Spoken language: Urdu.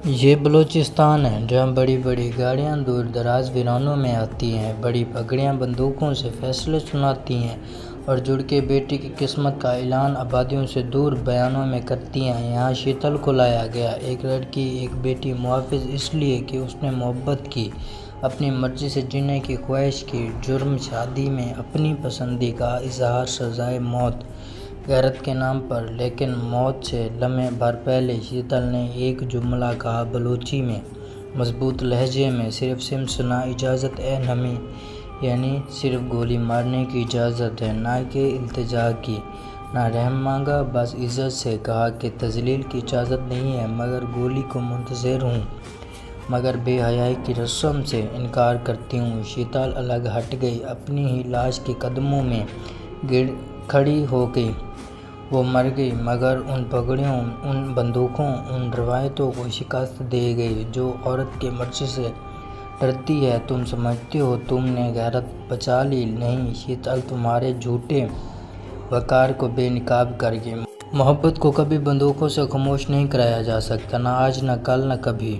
یہ بلوچستان ہے جہاں بڑی بڑی گاڑیاں دور دراز ویرانوں میں آتی ہیں، بڑی پگڑیاں بندوقوں سے فیصلے سناتی ہیں اور جڑ کے بیٹی کی قسمت کا اعلان آبادیوں سے دور بیانوں میں کرتی ہیں۔ یہاں شیتل کو لایا گیا، ایک لڑکی، ایک بیٹی، محافظ اس لیے کہ اس نے محبت کی، اپنی مرضی سے جینے کی خواہش کی۔ جرم شادی میں اپنی پسندی کا اظہار، سزائے موت غیرت کے نام پر۔ لیکن موت سے لمحے بھر پہلے شیتل نے ایک جملہ کہا بلوچی میں، مضبوط لہجے میں، صرف سمسنا اجازت ہے نمی، یعنی صرف گولی مارنے کی اجازت ہے، نہ کہ التجا کی، نہ رحم مانگا، بس عزت سے کہا کہ تذلیل کی اجازت نہیں ہے مگر گولی کو منتظر ہوں، مگر بے حیائی کی رسم سے انکار کرتی ہوں۔ شیتل الگ ہٹ گئی، اپنی ہی لاش کے قدموں میں کھڑی ہو گئی۔ وہ مر گئی مگر ان پگڑیوں، ان بندوقوں، ان روایتوں کو شکست دے گئی جو عورت کی مرضی سے ڈرتی ہے۔ تم سمجھتے ہو تم نے غیرت بچا لی، نہیں شیتل، تمہارے جھوٹے وقار کو بے نقاب کر کے۔ محبت کو کبھی بندوقوں سے خاموش نہیں کرایا جا سکتا، نہ آج، نہ کل، نہ کبھی۔